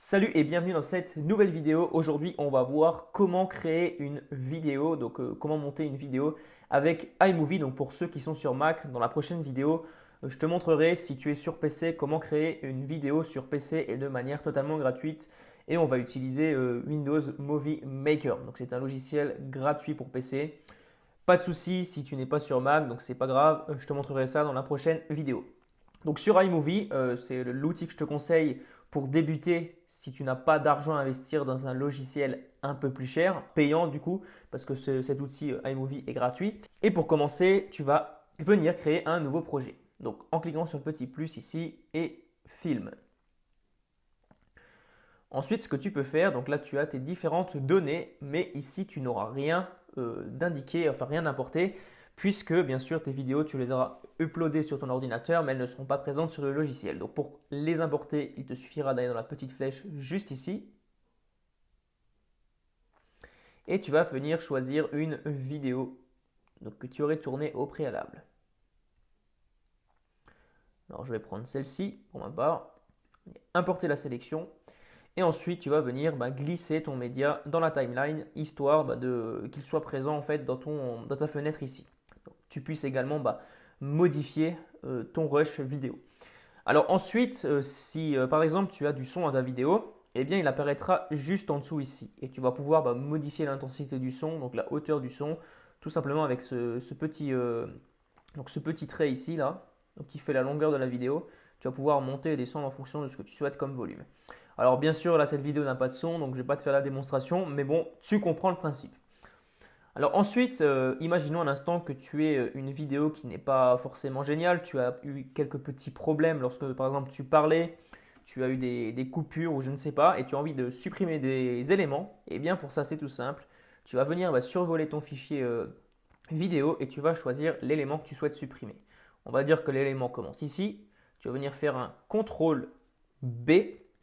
Salut et bienvenue dans cette nouvelle vidéo. Aujourd'hui, on va voir comment créer une vidéo, donc comment monter une vidéo avec iMovie. Donc pour ceux qui sont sur Mac, dans la prochaine vidéo, je te montrerai si tu es sur PC comment créer une vidéo sur PC et de manière totalement gratuite. Et on va utiliser Windows Movie Maker. Donc c'est un logiciel gratuit pour PC. Pas de souci si tu n'es pas sur Mac, donc c'est pas grave. Je te montrerai ça dans la prochaine vidéo. Donc sur iMovie, c'est l'outil que je te conseille pour débuter si tu n'as pas d'argent à investir dans un logiciel un peu plus cher, payant du coup, parce que cet outil iMovie est gratuit. Et pour commencer, tu vas venir créer un nouveau projet. Donc en cliquant sur le petit plus ici et film. Ensuite, ce que tu peux faire, donc là tu as tes différentes données, mais ici tu n'auras rien d'indiqué, enfin rien d'importé, puisque bien sûr tes vidéos tu les auras uploadées sur ton ordinateur, mais elles ne seront pas présentes sur le logiciel. Donc pour les importer, il te suffira d'aller dans la petite flèche juste ici, et tu vas venir choisir une vidéo donc, que tu aurais tournée au préalable. Alors je vais prendre celle-ci pour ma part, importer la sélection. Et ensuite, tu vas venir glisser ton média dans la timeline, histoire qu'il soit présent en fait dans ta fenêtre ici. Donc, tu puisses également modifier ton rush vidéo. Alors ensuite, si par exemple tu as du son à ta vidéo, eh bien il apparaîtra juste en dessous ici. Et tu vas pouvoir modifier l'intensité du son, donc la hauteur du son, tout simplement avec ce petit trait ici là, donc qui fait la longueur de la vidéo. Tu vas pouvoir monter et descendre en fonction de ce que tu souhaites comme volume. Alors bien sûr, là cette vidéo n'a pas de son, donc je ne vais pas te faire la démonstration, mais bon, tu comprends le principe. Alors ensuite, imaginons un instant que tu aies une vidéo qui n'est pas forcément géniale, tu as eu quelques petits problèmes lorsque par exemple tu parlais, tu as eu des coupures ou je ne sais pas, et tu as envie de supprimer des éléments. Et bien pour ça c'est tout simple, tu vas venir survoler ton fichier vidéo et tu vas choisir l'élément que tu souhaites supprimer. On va dire que l'élément commence ici, tu vas venir faire un CTRL B.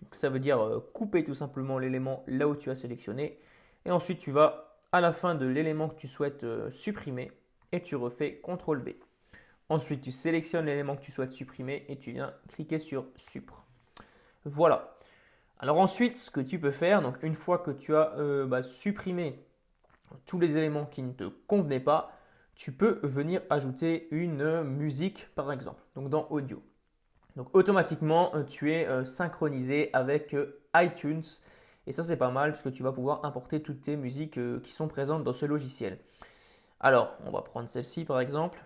Donc ça veut dire couper tout simplement l'élément là où tu as sélectionné. Et ensuite, tu vas à la fin de l'élément que tu souhaites supprimer et tu refais CTRL B. Ensuite, tu sélectionnes l'élément que tu souhaites supprimer et tu viens cliquer sur Supr. Voilà. Alors ensuite, ce que tu peux faire, donc une fois que tu as supprimé tous les éléments qui ne te convenaient pas, tu peux venir ajouter une musique par exemple, donc dans Audio. Donc automatiquement, tu es synchronisé avec iTunes et ça c'est pas mal puisque tu vas pouvoir importer toutes tes musiques qui sont présentes dans ce logiciel. Alors, on va prendre celle-ci par exemple.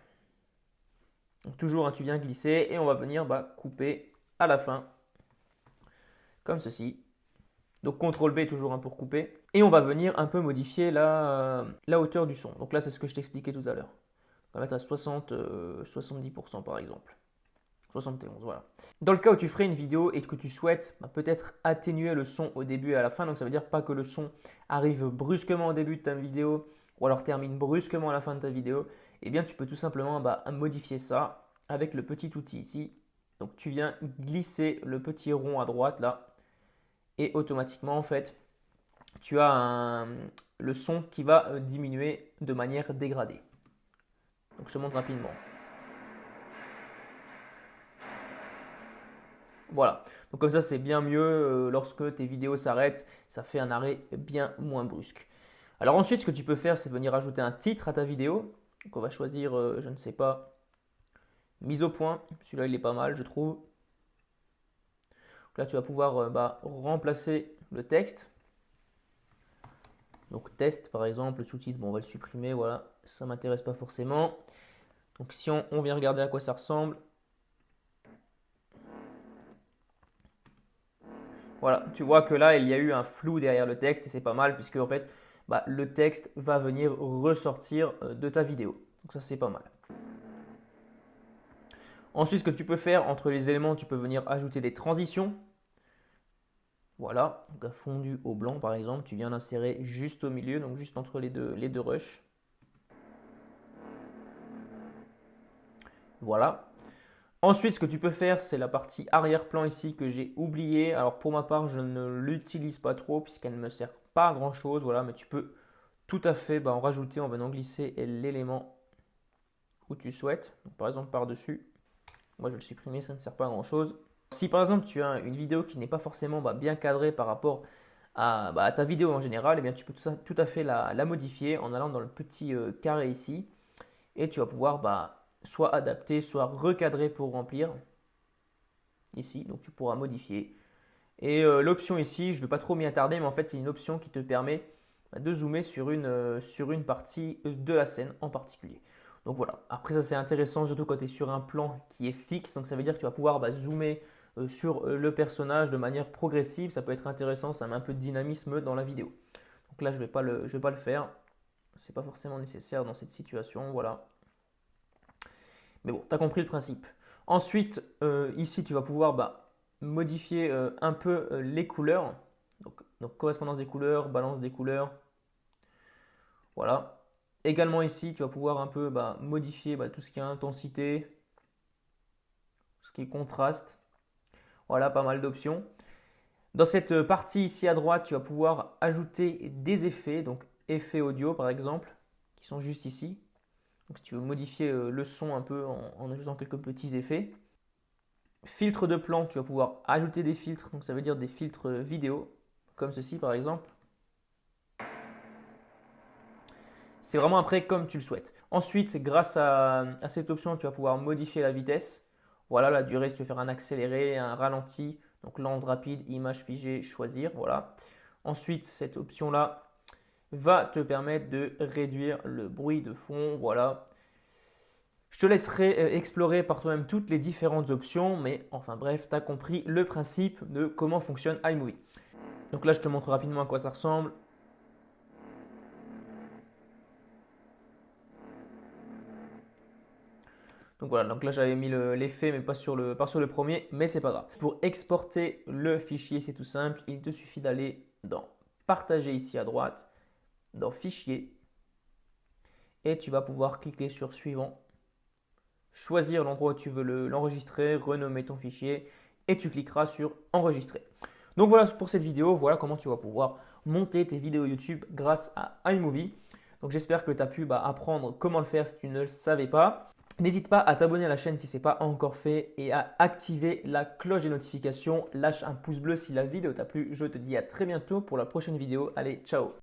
Donc, toujours, tu viens glisser et on va venir couper à la fin comme ceci. Donc CTRL B toujours pour couper. Et on va venir un peu modifier la hauteur du son. Donc là, c'est ce que je t'expliquais tout à l'heure. On va mettre à 70% par exemple. 71, voilà. Dans le cas où tu ferais une vidéo et que tu souhaites peut-être atténuer le son au début et à la fin, donc ça veut dire pas que le son arrive brusquement au début de ta vidéo ou alors termine brusquement à la fin de ta vidéo, eh bien tu peux tout simplement modifier ça avec le petit outil ici. Donc tu viens glisser le petit rond à droite là et automatiquement en fait tu as le son qui va diminuer de manière dégradée. Donc je te montre rapidement. Voilà, donc comme ça c'est bien mieux lorsque tes vidéos s'arrêtent, ça fait un arrêt bien moins brusque. Alors ensuite ce que tu peux faire c'est venir ajouter un titre à ta vidéo. Donc on va choisir, je ne sais pas, mise au point, celui-là il est pas mal je trouve. Donc là tu vas pouvoir remplacer le texte. Donc test par exemple, le sous-titre, bon, on va le supprimer, voilà, ça ne m'intéresse pas forcément. Donc si on vient regarder à quoi ça ressemble, voilà, tu vois que là, il y a eu un flou derrière le texte et c'est pas mal puisque en fait, le texte va venir ressortir de ta vidéo. Donc ça, c'est pas mal. Ensuite, ce que tu peux faire entre les éléments, tu peux venir ajouter des transitions. Voilà, donc un fondu au blanc par exemple, tu viens l'insérer juste au milieu, donc juste entre les deux rushs. Voilà. Ensuite, ce que tu peux faire, c'est la partie arrière-plan ici que j'ai oublié. Alors pour ma part, je ne l'utilise pas trop puisqu'elle ne me sert pas à grand chose. Voilà, mais tu peux tout à fait en rajouter en venant glisser l'élément où tu souhaites. Donc, par exemple par-dessus. Moi, je vais le supprimer, ça ne sert pas à grand chose. Si par exemple tu as une vidéo qui n'est pas forcément bien cadrée par rapport à ta vidéo en général, eh bien, tu peux tout à fait la modifier en allant dans le petit carré ici et tu vas pouvoir soit adapter, soit recadrer pour remplir ici. Donc tu pourras modifier. Et l'option ici, je ne vais pas trop m'y attarder, mais en fait, c'est une option qui te permet de zoomer sur une partie de la scène en particulier. Donc voilà, après ça c'est intéressant, surtout quand tu es sur un plan qui est fixe. Donc ça veut dire que tu vas pouvoir zoomer sur le personnage de manière progressive. Ça peut être intéressant, ça met un peu de dynamisme dans la vidéo. Donc là, je ne vais pas le faire. Ce n'est pas forcément nécessaire dans cette situation, voilà. Mais bon, tu as compris le principe. Ensuite, ici, tu vas pouvoir modifier un peu les couleurs. Donc, correspondance des couleurs, balance des couleurs. Voilà. Également ici, tu vas pouvoir un peu modifier tout ce qui est intensité, ce qui est contraste. Voilà, pas mal d'options. Dans cette partie ici à droite, tu vas pouvoir ajouter des effets, donc effets audio par exemple, qui sont juste ici. Donc si tu veux modifier le son un peu en ajoutant quelques petits effets. Filtre de plan, tu vas pouvoir ajouter des filtres, donc ça veut dire des filtres vidéo, comme ceci par exemple. C'est vraiment après comme tu le souhaites. Ensuite, grâce à cette option, tu vas pouvoir modifier la vitesse. Voilà, la durée, si tu veux faire un accéléré, un ralenti, donc lente, rapide, image figée, choisir. Voilà. Ensuite, cette option-là va te permettre de réduire le bruit de fond. Voilà. Je te laisserai explorer par toi-même toutes les différentes options, mais enfin bref, tu as compris le principe de comment fonctionne iMovie. Donc là, je te montre rapidement à quoi ça ressemble. Donc voilà, donc là j'avais mis l'effet mais pas sur le premier, mais c'est pas grave. Pour exporter le fichier, c'est tout simple, il te suffit d'aller dans Partager ici à droite, dans Fichier, et tu vas pouvoir cliquer sur Suivant, choisir l'endroit où tu veux l'enregistrer, renommer ton fichier, et tu cliqueras sur Enregistrer. Donc voilà pour cette vidéo, voilà comment tu vas pouvoir monter tes vidéos YouTube grâce à iMovie. Donc j'espère que tu as pu apprendre comment le faire si tu ne le savais pas. N'hésite pas à t'abonner à la chaîne si ce n'est pas encore fait et à activer la cloche des notifications. Lâche un pouce bleu si la vidéo t'a plu. Je te dis à très bientôt pour la prochaine vidéo. Allez, ciao!